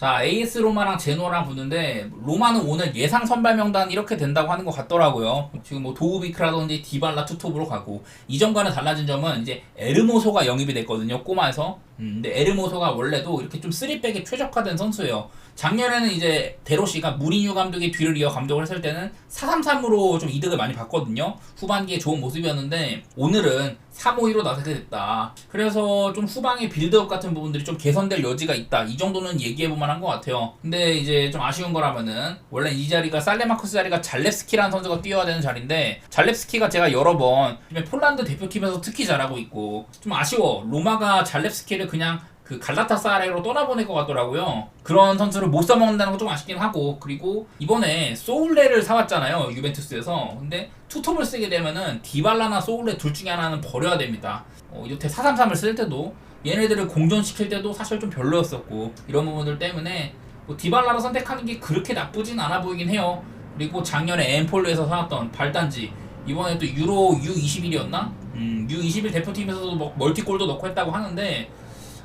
자, AS 로마랑 제노랑 붙는데 로마는 오늘 예상 선발 명단 이렇게 된다고 하는 것 같더라고요. 지금 뭐 도우비크라든지 디발라 투톱으로 가고 이전과는 달라진 점은 이제 에르모소가 영입이 됐거든요. 꼬마에서. 근데 에르모소가 원래도 이렇게 좀 3백에 최적화된 선수예요. 작년에는 이제 데로시가 무리뉴 감독의 뒤를 이어 감독을 했을 때는 4-3-3으로 좀 이득을 많이 봤거든요. 후반기에 좋은 모습이었는데 오늘은 3-5-2로 나서게 됐다. 그래서 좀 후방의 빌드업 같은 부분들이 좀 개선될 여지가 있다. 이 정도는 얘기해볼 만한 것 같아요. 근데 이제 좀 아쉬운 거라면은 원래 이 자리가 살레마쿠스 자리가 잘렙스키라는 선수가 뛰어야 되는 자리인데 잘렙스키가 제가 여러 번 폴란드 대표팀에서 특히 잘하고 있고 좀 아쉬워. 로마가 잘렙스키를 그냥 그 갈라타사라이로 떠나보낼 것 같더라고요. 그런 선수를 못 써먹는다는 건 좀 아쉽긴 하고, 그리고 이번에 소울레를 사왔잖아요, 유벤투스에서. 근데 투톱을 쓰게 되면은 디발라나 소울레 둘 중에 하나는 버려야 됩니다. 이렇게 4-3-3을 쓸 때도 얘네들을 공존시킬 때도 사실 좀 별로였었고, 이런 부분들 때문에 뭐 디발라를 선택하는 게 그렇게 나쁘진 않아 보이긴 해요. 그리고 작년에 엠폴로에서 사왔던 발단지, 이번에 또 유로 U21이었나? U21 대표팀에서도 뭐 멀티골도 넣고 했다고 하는데,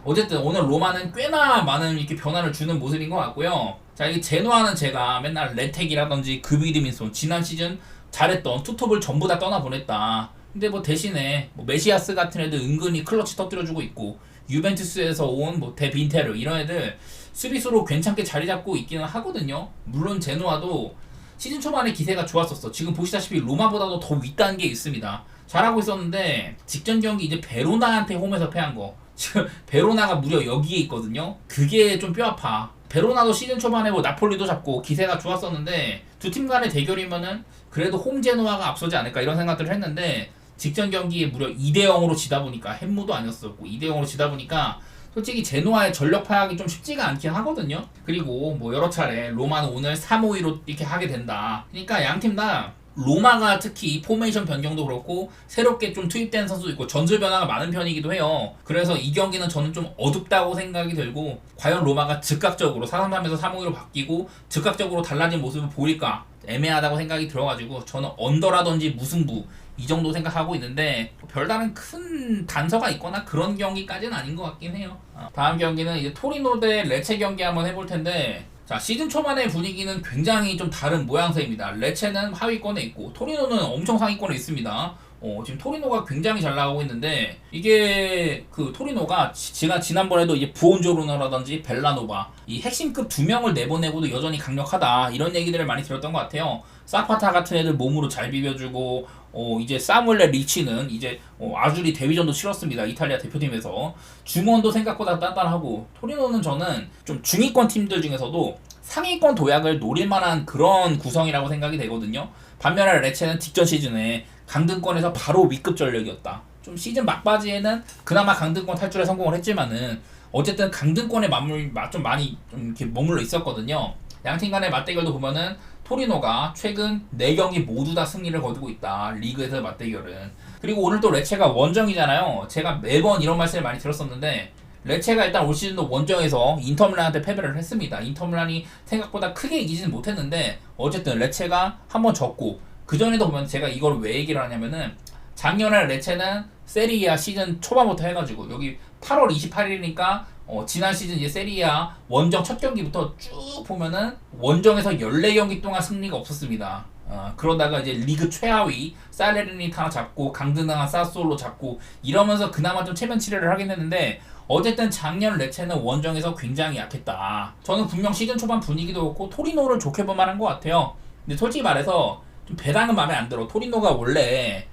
어쨌든 오늘 로마는 꽤나 많은 이렇게 변화를 주는 모습인 것 같고요. 자, 이 제노아는 제가 맨날 레텍이라든지 그비드민손 지난 시즌 잘했던 투톱을 전부 다 떠나보냈다. 근데 뭐 대신에 뭐 메시아스 같은 애들 은근히 클러치 터뜨려주고 있고, 유벤투스에서 온 뭐 데빈테르 이런 애들 수비수로 괜찮게 자리 잡고 있기는 하거든요. 물론 제노아도 시즌 초반에 기세가 좋았었어. 지금 보시다시피 로마보다도 더 윗단계에 있습니다. 잘하고 있었는데 직전 경기 이제 베로나한테 홈에서 패한 거, 지금 베로나가 무려 여기에 있거든요. 그게 좀 뼈아파. 베로나도 시즌 초반에 뭐 나폴리도 잡고 기세가 좋았었는데 두 팀 간의 대결이면은 그래도 홈제노아가 앞서지 않을까 이런 생각들을 했는데 직전 경기에 무려 2-0으로 지다 보니까 햄무도 아니었었고 2-0으로 지다 보니까 솔직히 제노아의 전력 파악이 좀 쉽지가 않긴 하거든요. 그리고 뭐 여러 차례 로마는 오늘 3-5-2로 이렇게 하게 된다. 그러니까 양 팀 다 로마가 특히 포메이션 변경도 그렇고 새롭게 좀 투입된 선수도 있고 전술 변화가 많은 편이기도 해요. 그래서 이 경기는 저는 좀 어둡다고 생각이 들고, 과연 로마가 즉각적으로 4-3-3에서 3-5-2로 바뀌고 즉각적으로 달라진 모습을 보일까 애매하다고 생각이 들어가지고 저는 언더라든지 무승부 이 정도 생각하고 있는데 별다른 큰 단서가 있거나 그런 경기까지는 아닌 것 같긴 해요. 다음 경기는 이제 토리노 대 레체 경기 한번 해볼 텐데, 자, 시즌 초반의 분위기는 굉장히 좀 다른 모양새입니다. 레체는 하위권에 있고 토리노는 엄청 상위권에 있습니다. 지금 토리노가 굉장히 잘 나가고 있는데, 이게 그 토리노가 제가 지난번에도 이제 부온조르노라든지 벨라노바 이 핵심급 두 명을 내보내고도 여전히 강력하다 이런 얘기들을 많이 들었던 것 같아요. 사파타 같은 애들 몸으로 잘 비벼주고, 이제 사무엘레 리치는 이제 아주리 데뷔전도 치렀습니다. 이탈리아 대표팀에서. 중원도 생각보다 단단하고, 토리노는 저는 좀 중위권 팀들 중에서도 상위권 도약을 노릴 만한 그런 구성이라고 생각이 되거든요. 반면에 레체는 직전 시즌에 강등권에서 바로 위급 전력이었다. 좀 시즌 막바지에는 그나마 강등권 탈출에 성공을 했지만은 어쨌든 강등권에 좀 많이 좀 이렇게 머물러 있었거든요. 양팀 간의 맞대결도 보면은 토리노가 최근 4경기 모두 다 승리를 거두고 있다. 리그에서 맞대결은. 그리고 오늘 또 레체가 원정이잖아요. 제가 매번 이런 말씀을 많이 들었었는데, 레체가 일단 올 시즌도 원정에서 인터밀란한테 패배를 했습니다. 인터밀란이 생각보다 크게 이기지는 못했는데 어쨌든 레체가 한번 졌고, 그전에도 보면 제가 이걸 왜 얘기를 하냐면은 작년에 레체는 세리아 시즌 초반부터 해가지고 여기 8월 28일이니까 지난 시즌 이제 세리아 원정 첫 경기부터 쭉 보면은 원정에서 14경기 동안 승리가 없었습니다. 그러다가 이제 리그 최하위 살레르니타나 잡고 강등당한 사솔로 잡고 이러면서 그나마 좀 체면 치레를 하긴 했는데, 어쨌든 작년 레체는 원정에서 굉장히 약했다. 저는 분명 시즌 초반 분위기도 그렇고 토리노를 좋게 볼 만한 것 같아요. 근데 솔직히 말해서 좀 배당은 마음에 안 들어. 토리노가 원래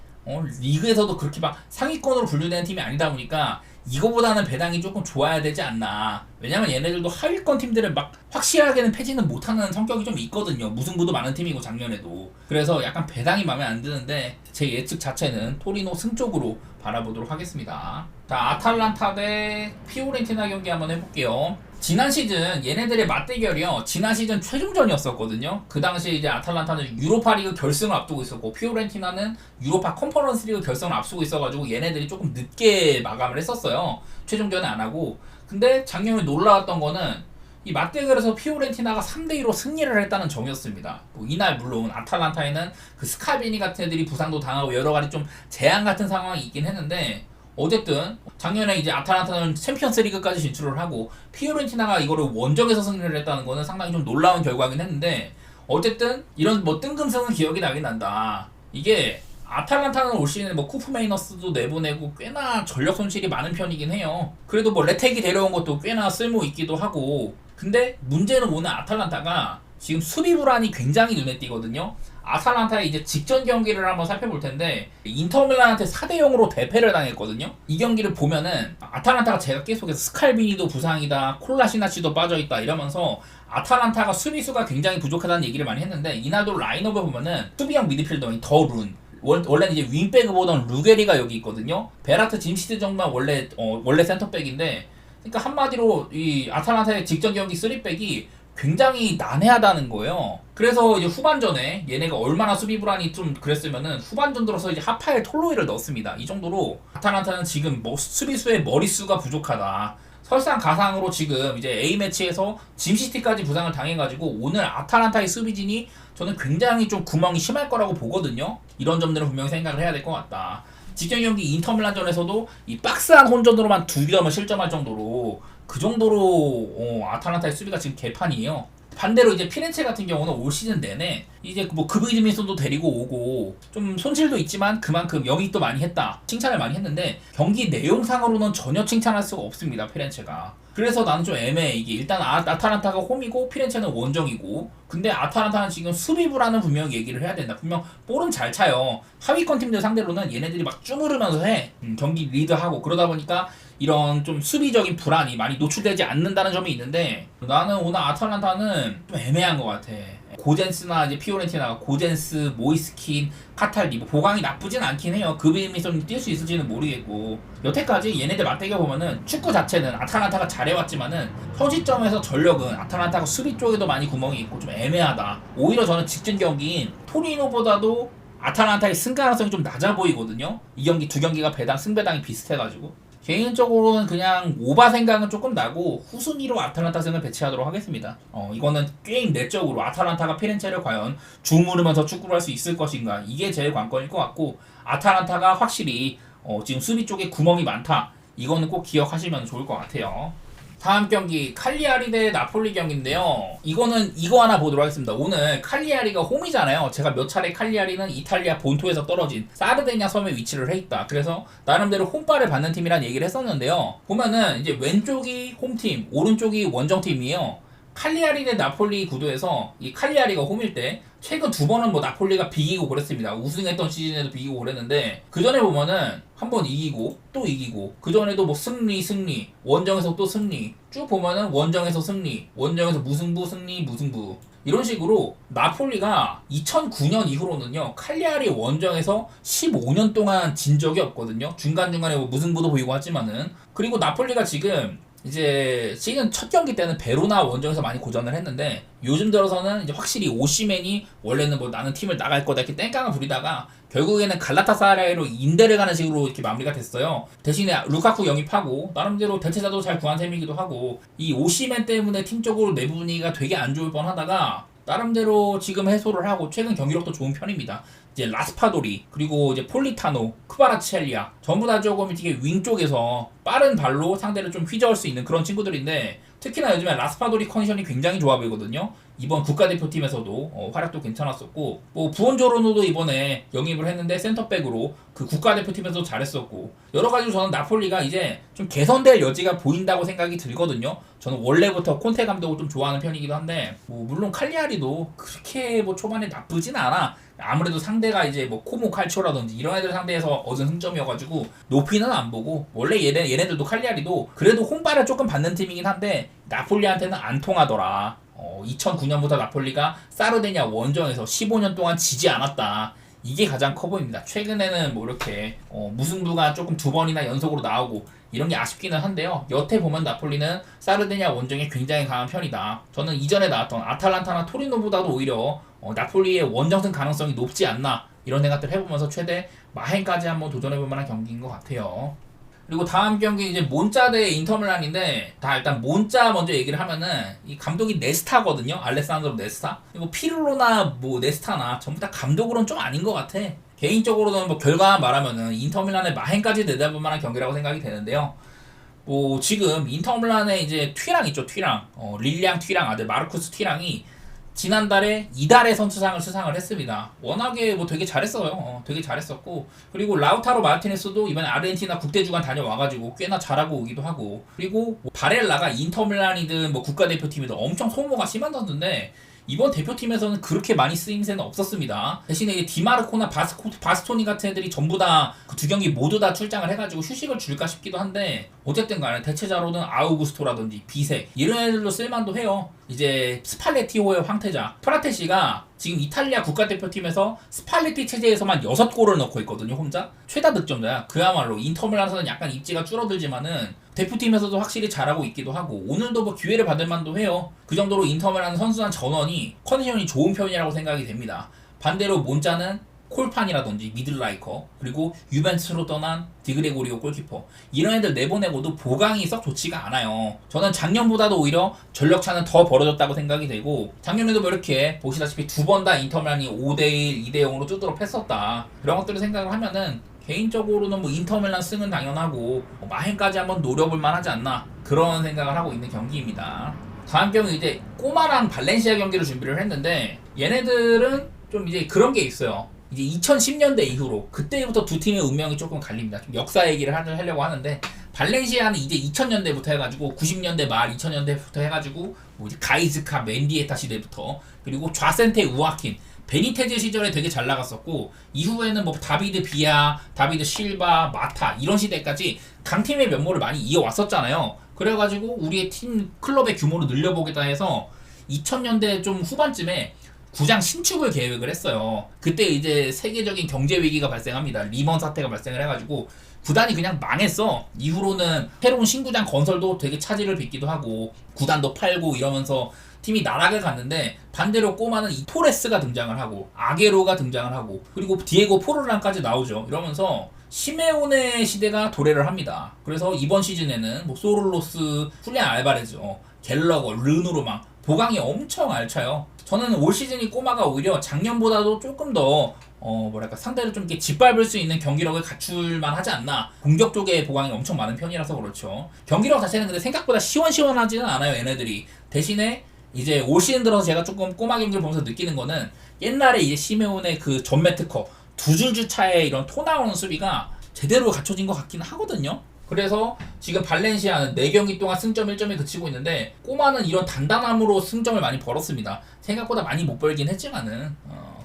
리그에서도 그렇게 막 상위권으로 분류되는 팀이 아니다 보니까 이거보다는 배당이 조금 좋아야 되지 않나. 왜냐면 얘네들도 하위권 팀들을 막 확실하게는 패지는 못하는 성격이 좀 있거든요. 무승부도 많은 팀이고 작년에도. 그래서 약간 배당이 마음에 안 드는데 제 예측 자체는 토리노 승 쪽으로 바라보도록 하겠습니다. 자, 아탈란타 대 피오렌티나 경기 한번 해볼게요. 지난 시즌 얘네들의 맞대결이요, 지난 시즌 최종전이었었거든요. 그 당시에 이제 아탈란타는 유로파 리그 결승을 앞두고 있었고 피오렌티나는 유로파 컨퍼런스 리그 결승을 앞두고 있어가지고 얘네들이 조금 늦게 마감을 했었어요. 최종전에 안 하고. 근데 작년에 놀라웠던 거는 이 맞대결에서 피오렌티나가 3-2로 승리를 했다는 점이었습니다. 뭐 이날 물론 아탈란타에는 그 스카비니 같은 애들이 부상도 당하고 여러 가지 좀 재앙 같은 상황이 있긴 했는데, 어쨌든 작년에 이제 아탈란타는 챔피언스 리그까지 진출을 하고 피오렌티나가 이거를 원정에서 승리를 했다는 거는 상당히 좀 놀라운 결과긴 했는데, 어쨌든 이런 뭐 뜬금성은 기억이 나긴 난다. 이게 아탈란타는 올 시즌에 뭐 쿠프 메이너스도 내보내고 꽤나 전력 손실이 많은 편이긴 해요. 그래도 뭐 레텍이 데려온 것도 꽤나 쓸모 있기도 하고, 근데 문제는 오늘 아탈란타가 지금 수비 불안이 굉장히 눈에 띄거든요. 아탈란타의 이제 직전 경기를 한번 살펴볼 텐데 인터밀란한테 4대 0으로 대패를 당했거든요. 이 경기를 보면은 아탈란타가 제가 계속해서 스칼비니도 부상이다, 콜라시나치도 빠져있다 이러면서 아탈란타가 수비수가 굉장히 부족하다는 얘기를 많이 했는데, 이날도 라인업을 보면은 수비형 미드필더인 더룬, 원래는 이제 윙백을 보던 루게리가 여기 있거든요. 베라트 짐시드 정도만 원래 센터백인데, 그러니까 한마디로 이 아탈란타의 직전 경기 3백이 굉장히 난해하다는 거예요. 그래서 이제 후반전에 얘네가 얼마나 수비 불안이 좀 그랬으면은 후반전 들어서 이제 하파엘 톨로이를 넣습니다. 이 정도로 아탈란타는 지금 뭐 수비수의 머릿수가 부족하다. 설상가상으로 지금 이제 A매치에서 짐시티까지 부상을 당해가지고 오늘 아탈란타의 수비진이 저는 굉장히 좀 구멍이 심할 거라고 보거든요. 이런 점들은 분명히 생각을 해야 될 것 같다. 직전 경기 인터밀란전에서도 이 박스한 혼전으로만 2점을 실점할 정도로, 그 정도로 아탈란타의 수비가 지금 개판이에요. 반대로 이제 피렌체 같은 경우는 올 시즌 내내 이제 뭐 그브이드민슨도 데리고 오고 좀 손실도 있지만 그만큼 영입도 많이 했다, 칭찬을 많이 했는데 경기 내용상으로는 전혀 칭찬할 수가 없습니다, 피렌체가. 그래서 나는 좀 애매해. 이게 일단 아탈란타가 홈이고 피렌체는 원정이고, 근데 아탈란타는 지금 수비 불안은 분명 얘기를 해야 된다. 분명 볼은 잘 차요. 하위권 팀들 상대로는 얘네들이 막 쭈무르면서 해. 경기 리드하고, 그러다 보니까 이런 좀 수비적인 불안이 많이 노출되지 않는다는 점이 있는데, 나는 오늘 아탈란타는 좀 애매한 것 같아. 고젠스나 이제 피오렌티나가 고젠스, 모이스킨, 카탈리 뭐 보강이 나쁘진 않긴 해요. 그 비밀성이 뛸 수 있을지는 모르겠고, 여태까지 얘네들 맞대겨 보면은 축구 자체는 아탈란타가 잘해왔지만은 현시점에서 전력은 아탈란타가 수비 쪽에도 많이 구멍이 있고 좀 애매하다. 오히려 저는 직전 경기인 토리노보다도 아탈란타의 승 가능성이 좀 낮아 보이거든요. 이 경기 두 경기가 승배당이 비슷해가지고 개인적으로는 그냥 오바 생각은 조금 나고 후순위로 아탈란타전을 배치하도록 하겠습니다. 이거는 게임 내적으로 아탈란타가 피렌체를 과연 주무르면서 축구를 할 수 있을 것인가, 이게 제일 관건일 것 같고, 아탈란타가 확실히 지금 수비 쪽에 구멍이 많다, 이거는 꼭 기억하시면 좋을 것 같아요. 다음 경기 칼리아리 대 나폴리 경기인데요. 이거는 이거 하나 보도록 하겠습니다. 오늘 칼리아리가 홈이잖아요. 제가 몇 차례 칼리아리는 이탈리아 본토에서 떨어진 사르데냐 섬에 위치를 해 있다, 그래서 나름대로 홈발을 받는 팀이란 얘기를 했었는데요. 보면은 이제 왼쪽이 홈팀, 오른쪽이 원정팀이에요. 칼리아리 대 나폴리 구도에서 이 칼리아리가 홈일 때 최근 두 번은 뭐 나폴리가 비기고 그랬습니다. 우승했던 시즌에도 비기고 그랬는데, 그 전에 보면은 한 번 이기고 또 이기고, 그 전에도 뭐 승리, 원정에서 또 승리, 쭉 보면은 원정에서 승리, 원정에서 무승부, 승리, 무승부, 이런 식으로 나폴리가 2009년 이후로는요 칼리아리 원정에서 15년 동안 진 적이 없거든요. 중간중간에 뭐 무승부도 보이고 하지만은. 그리고 나폴리가 지금 이제 시즌 첫 경기 때는 베로나 원정에서 많이 고전을 했는데, 요즘 들어서는 이제 확실히 오시멘이 원래는 뭐 나는 팀을 나갈 거다 이렇게 땡깡을 부리다가 결국에는 갈라타사라이로 인대를 가는 식으로 이렇게 마무리가 됐어요. 대신에 루카쿠 영입하고 나름대로 대체자도 잘 구한 셈이기도 하고, 이 오시멘 때문에 팀적으로 내 분위기가 되게 안 좋을 뻔하다가 나름대로 지금 해소를 하고 최근 경기력도 좋은 편입니다. 이제 라스파도리, 그리고 이제 폴리타노, 크바라첼리아 전부 다 조금 이렇게 윙 쪽에서 빠른 발로 상대를 좀 휘저을 수 있는 그런 친구들인데, 특히나 요즘에 라스파도리 컨디션이 굉장히 좋아 보이거든요. 이번 국가대표팀에서도 활약도 괜찮았었고, 뭐 부온조로노도 이번에 영입을 했는데 센터백으로 그 국가대표팀에서도 잘했었고, 여러가지로 저는 나폴리가 이제 좀 개선될 여지가 보인다고 생각이 들거든요. 저는 원래부터 콘테 감독을 좀 좋아하는 편이기도 한데, 뭐 물론 칼리아리도 그렇게 뭐 초반에 나쁘진 않아. 아무래도 상대가 이제 뭐 코모 칼초라든지 이런 애들 상대에서 얻은 승점이어가지고 높이는 안 보고, 원래 얘네들도 칼리아리도 그래도 홈발을 조금 받는 팀이긴 한데 나폴리한테는 안 통하더라. 2009년부터 나폴리가 사르데냐 원정에서 15년 동안 지지 않았다, 이게 가장 커 보입니다. 최근에는 뭐 이렇게 무승부가 조금 두 번이나 연속으로 나오고 이런 게 아쉽기는 한데요. 여태 보면 나폴리는 사르데냐 원정에 굉장히 강한 편이다. 저는 이전에 나왔던 아탈란타나 토리노보다도 오히려 나폴리의 원정승 가능성이 높지 않나, 이런 생각들 해보면서 최대 마헨까지 한번 도전해볼 만한 경기인 것 같아요. 그리고 다음 경기 이제 몬짜 대 인터밀란인데, 다 일단 몬짜 먼저 얘기를 하면은 이 감독이 네스타거든요. 알레산드로 네스타. 그리고 피르로나 뭐 네스타나 전부 다 감독으로는 좀 아닌 것 같아. 개인적으로는 뭐 결과 말하면은 인터밀란의 마행까지 내다볼 만한 경기라고 생각이 되는데요. 뭐 지금 인터밀란의 이제 튀랑 있죠, 튀랑. 릴량 튀랑 아들 마르쿠스 튀랑이 지난달에 이달의 선수상을 수상을 했습니다. 워낙에 뭐 되게 잘했어요. 되게 잘했었고, 그리고 라우타로 마르티네스도 이번에 아르헨티나 국대주간 다녀와가지고 꽤나 잘하고 오기도 하고, 그리고 뭐 바렐라가 인터밀란이든 뭐 국가대표팀이든 엄청 소모가 심한 선수인데 이번 대표팀에서는 그렇게 많이 쓰임새는 없었습니다. 대신에 이제 디마르코나 바스토니 같은 애들이 전부 다 그 두 경기 모두 다 출장을 해가지고 휴식을 줄까 싶기도 한데, 어쨌든 간에 대체자로는 아우구스토라든지 비세 이런 애들도 쓸만도 해요. 이제 스팔레티오의 황태자 프라테시가 지금 이탈리아 국가대표팀에서 스팔레티 체제에서만 6골을 넣고 있거든요. 혼자 최다 득점자야. 그야말로 인터밀란에서는 약간 입지가 줄어들지만은 대표팀에서도 확실히 잘하고 있기도 하고, 오늘도 뭐 기회를 받을 만도 해요. 그 정도로 인터밀란 선수단 전원이 컨디션이 좋은 편이라고 생각이 됩니다. 반대로 몬자는 콜판이라든지 미들라이커, 그리고 유벤투스로 떠난 디그레고리오 골키퍼, 이런 애들 내보내고도 보강이 썩 좋지가 않아요. 저는 작년보다도 오히려 전력차는 더 벌어졌다고 생각이 되고, 작년에도 뭐 이렇게 보시다시피 두 번 다 인터밀란이 5대1, 2대0으로 뚜드러 팼었다. 그런 것들을 생각을 하면은 개인적으로는 뭐 인터밀란 승은 당연하고 마행까지 한번 노려볼 만하지 않나, 그런 생각을 하고 있는 경기입니다. 다음 경기 이제 꼬마랑 발렌시아 경기를 준비를 했는데, 얘네들은 좀 이제 그런 게 있어요. 이제 2010년대 이후로 그때부터 두 팀의 운명이 조금 갈립니다. 좀 역사 얘기를 하려고 하는데, 발렌시아는 이제 2000년대부터 해가지고 90년대 말 2000년대부터 해가지고 뭐 이제 가이즈카 맨디에타 시대부터, 그리고 좌센테 우아킨 베니테즈 시절에 되게 잘 나갔었고, 이후에는 뭐 다비드 비아, 다비드 실바, 마타 이런 시대까지 강팀의 면모를 많이 이어왔었잖아요. 그래가지고 우리의 팀 클럽의 규모를 늘려보겠다 해서 2000년대 좀 후반쯤에 구장 신축을 계획을 했어요. 그때 이제 세계적인 경제 위기가 발생합니다. 리먼 사태가 발생을 해가지고 구단이 그냥 망했어. 이후로는 새로운 신구장 건설도 되게 차질을 빚기도 하고 구단도 팔고 이러면서 팀이 나락을 갔는데, 반대로 꼬마는 이 토레스가 등장을 하고 아게로가 등장을 하고 그리고 디에고 포르란까지 나오죠. 이러면서 시메오네 시대가 도래를 합니다. 그래서 이번 시즌에는 뭐 소를로스, 훌리안 알바레즈, 갤러거, 르누르망 보강이 엄청 알차요. 저는 올 시즌이 꼬마가 오히려 작년보다도 조금 더 뭐랄까 상대를 좀 이렇게 짓밟을 수 있는 경기력을 갖출만 하지 않나. 공격 쪽에 보강이 엄청 많은 편이라서 그렇죠. 경기력 자체는 근데 생각보다 시원시원하지는 않아요, 얘네들이. 대신에 이제 올 시즌 들어서 제가 조금 꼬마 경기를 보면서 느끼는 거는, 옛날에 이제 시메온의 그 전매 특허 두 줄주 차의 이런 토 나오는 수비가 제대로 갖춰진 것 같기는 하거든요. 그래서 지금 발렌시아는 4경기 동안 승점 1점에 그치고 있는데, 꼬마는 이런 단단함으로 승점을 많이 벌었습니다. 생각보다 많이 못 벌긴 했지만은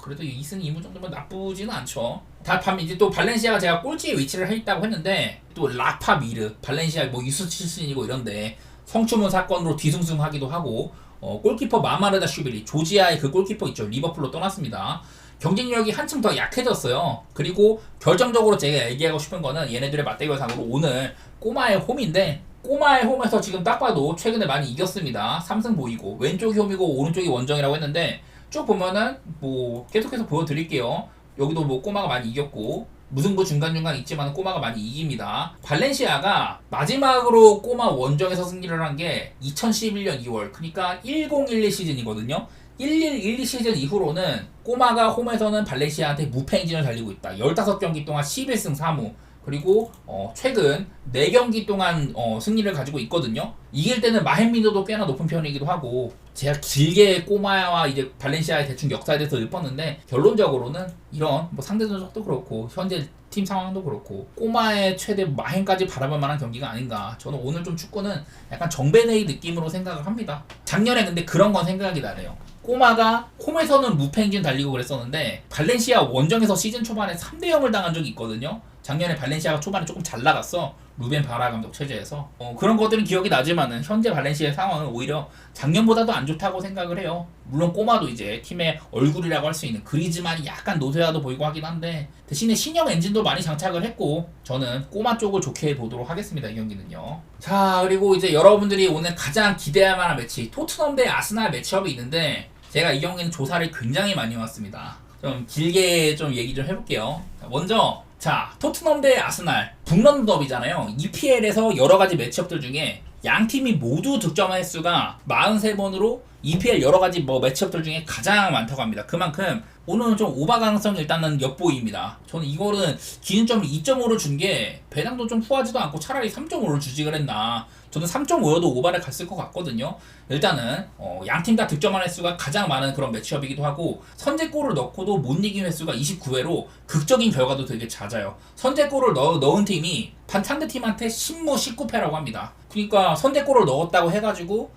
그래도 2승 2무 정도면 나쁘지는 않죠. 다음 이제 또 발렌시아가 제가 꼴찌에 위치를 해 있다고 했는데, 또 라파 미르 발렌시아 뭐 유스 출신이고 이런데 성추문 사건으로 뒤숭숭하기도 하고, 골키퍼 마마르다 슈빌리 조지아의 그 골키퍼 있죠, 리버풀로 떠났습니다. 경쟁력이 한층 더 약해졌어요. 그리고 결정적으로 제가 얘기하고 싶은 거는, 얘네들의 맞대결상으로 오늘 꼬마의 홈인데, 꼬마의 홈에서 지금 딱 봐도 최근에 많이 이겼습니다. 3승 보이고 왼쪽이 홈이고 오른쪽이 원정이라고 했는데, 쭉 보면은 뭐 계속해서 보여드릴게요. 여기도 뭐 꼬마가 많이 이겼고 무승부 중간중간 있지만 꼬마가 많이 이깁니다. 발렌시아가 마지막으로 꼬마 원정에서 승리를 한 게 2011년 2월, 그러니까 1012 시즌이거든요. 11-12 시즌 이후로는 꼬마가 홈에서는 발렌시아한테 무패 행진을 달리고 있다. 15경기 동안 11승 4무. 그리고 최근 4경기 동안 승리를 가지고 있거든요. 이길 때는 마헨민도도 꽤나 높은 편이기도 하고, 제가 길게 꼬마와 이제 발렌시아의 대충 역사에 대해서 읊었는데, 결론적으로는 이런 뭐 상대 전적도 그렇고 현재 팀 상황도 그렇고 꼬마의 최대 마행까지 바라볼 만한 경기가 아닌가. 저는 오늘 좀 축구는 약간 정배네이 느낌으로 생각을 합니다. 작년에 근데 그런 건 생각이 나네요. 꼬마가 홈에서는 무패 행진 달리고 그랬었는데, 발렌시아 원정에서 시즌 초반에 3대0을 당한 적이 있거든요. 작년에 발렌시아가 초반에 조금 잘 나갔어, 루벤 바라 감독 체제에서. 그런 것들은 기억이 나지만은 현재 발렌시아의 상황은 오히려 작년보다도 안 좋다고 생각을 해요. 물론 꼬마도 이제 팀의 얼굴이라고 할 수 있는 그리즈만이 약간 노쇠화도 보이고 하긴 한데, 대신에 신형 엔진도 많이 장착을 했고, 저는 꼬마 쪽을 좋게 보도록 하겠습니다, 이 경기는요. 자, 그리고 이제 여러분들이 오늘 가장 기대할 만한 매치, 토트넘 대 아스날 매치업이 있는데, 제가 이 경기는 조사를 굉장히 많이 해왔습니다. 좀 길게 좀 얘기 좀 해볼게요. 먼저 토트넘 대 아스날 북런던 더비잖아요. EPL에서 여러가지 매치업들 중에 양 팀이 모두 득점 횟수가 43번으로 EPL 여러 가지 뭐 매치업들 중에 가장 많다고 합니다. 그만큼 오늘은 좀 오바 가능성이 일단은 엿보입니다. 저는 이거는 기준점을 2.5를 준 게 배당도 좀 후하지도 않고 차라리 3.5를 주지 그랬나. 저는 3.5여도 오바를 갔을 것 같거든요. 일단은 양팀 다 득점한 횟수가 가장 많은 그런 매치업이기도 하고 선제골을 넣고도 못 이긴 횟수가 29회로 극적인 결과도 되게 잦아요. 선제골을 넣은 팀이 상대팀한테 10무 19패라고 합니다. 그러니까 선제골을 넣었다고 해가지고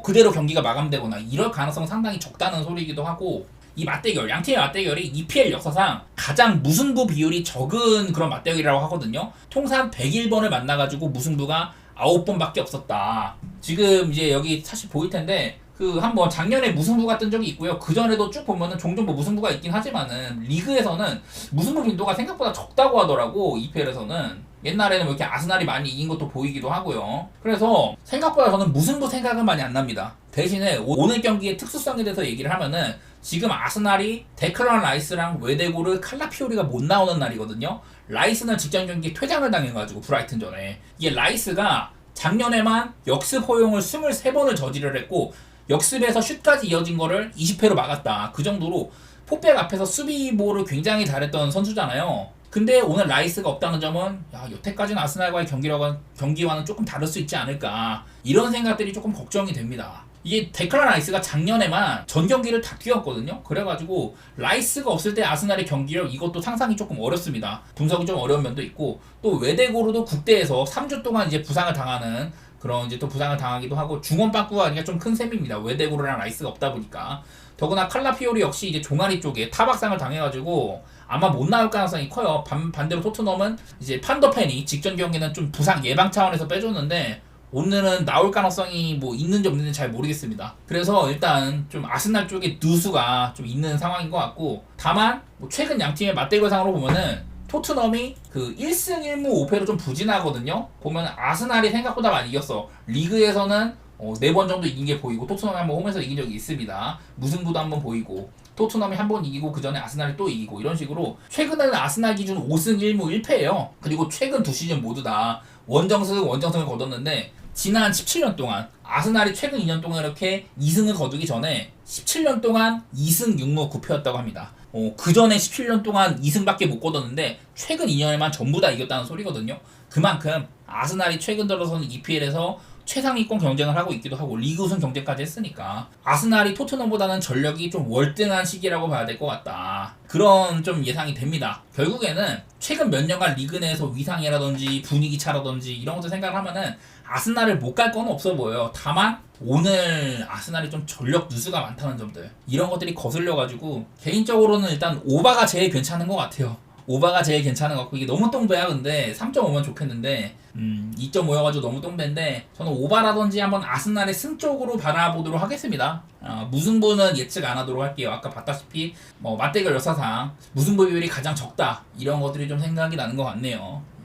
그대로 경기가 마감되거나 이럴 가능성 상당히 적다는 소리이기도 하고 이 맞대결, 양팀의 맞대결이 EPL 역사상 가장 무승부 비율이 적은 그런 맞대결이라고 하거든요. 통산 101번을 만나가지고 무승부가 9번밖에 없었다. 지금 이제 여기 사실 보일 텐데 한번 작년에 무승부가 뜬 적이 있고요. 그 전에도 쭉 보면은 종종 뭐 무승부가 있긴 하지만은 리그에서는 무승부 빈도가 생각보다 적다고 하더라고. EPL에서는 옛날에는 뭐 이렇게 아스날이 많이 이긴 것도 보이기도 하고요. 그래서 생각보다 저는 무승부 생각은 많이 안 납니다. 대신에 오늘 경기의 특수성에 대해서 얘기를 하면은 지금 아스날이 데클란 라이스랑 웨데고르 칼라피오리가 못 나오는 날이거든요. 라이스는 직전 경기에 퇴장을 당해가지고 브라이튼 전에 이게 라이스가 작년에만 역습 허용을 23번을 저지를 했고 역습에서 슛까지 이어진 거를 20회로 막았다. 그 정도로 포백 앞에서 수비보를 굉장히 잘했던 선수잖아요. 근데 오늘 라이스가 없다는 점은 여태까지는 아스날과의 경기와는 조금 다를 수 있지 않을까 이런 생각들이 조금 걱정이 됩니다. 이게 데클란 라이스가 작년에만 전 경기를 다 뛰었거든요. 그래가지고 라이스가 없을 때 아스날의 경기력 이것도 상상이 조금 어렵습니다. 분석이 좀 어려운 면도 있고 또 웨데고르도 국대에서 3주 동안 이제 부상을 당하는 그런 이제 또 부상을 당하기도 하고 중원 바꾸가 하기가 좀 큰 셈입니다. 웨데고르랑 라이스가 없다 보니까 더구나 칼라피오리 역시 이제 종아리 쪽에 타박상을 당해가지고 아마 못 나올 가능성이 커요. 반대로 토트넘은 이제 판더펜이 직전 경기는 좀 부상 예방 차원에서 빼줬는데 오늘은 나올 가능성이 뭐 있는지 없는지 잘 모르겠습니다. 그래서 일단 좀 아스날 쪽에 누수가 좀 있는 상황인 것 같고 다만 뭐 최근 양팀의 맞대결상으로 보면은 토트넘이 그 1승 1무 5패로 좀 부진하거든요. 보면 아스날이 생각보다 많이 이겼어. 리그에서는 4번 정도 이긴 게 보이고 토트넘이 한번 홈에서 이긴 적이 있습니다. 무승부도 한번 보이고 토트넘이 한번 이기고 그 전에 아스날이 또 이기고 이런 식으로 최근에는 아스날 기준 5승 1무 1패예요. 그리고 최근 두 시즌 모두 다 원정승을 거뒀는데 지난 17년 동안 아스날이 최근 2년 동안 이렇게 2승을 거두기 전에 17년 동안 2승 6무 9패였다고 합니다. 그 전에 17년 동안 2승밖에 못 거뒀는데 최근 2년에만 전부 다 이겼다는 소리거든요. 그만큼 아스날이 최근 들어서는 EPL에서 최상위권 경쟁을 하고 있기도 하고 리그 우승 경쟁까지 했으니까 아스날이 토트넘보다는 전력이 좀 월등한 시기라고 봐야 될 것 같다. 그런 좀 예상이 됩니다. 결국에는 최근 몇 년간 리그 내에서 위상이라든지 분위기 차라든지 이런 것들 생각을 하면은 아스날을 못 갈 건 없어 보여요. 다만 오늘 아스날이 좀 전력 누수가 많다는 점들 이런 것들이 거슬려가지고 개인적으로는 일단 오바가 제일 괜찮은 것 같아요. 오바가 제일 괜찮은 것 같고 이게 너무 똥배야. 근데 3.5면 좋겠는데 2.5여가지고 너무 똥배인데 저는 오바라든지 한번 아스날의 승 쪽으로 바라보도록 하겠습니다. 무승부는 예측 안 하도록 할게요. 아까 봤다시피 맞대결 역사상 무승부 비율이 가장 적다 이런 것들이 좀 생각이 나는 것 같네요.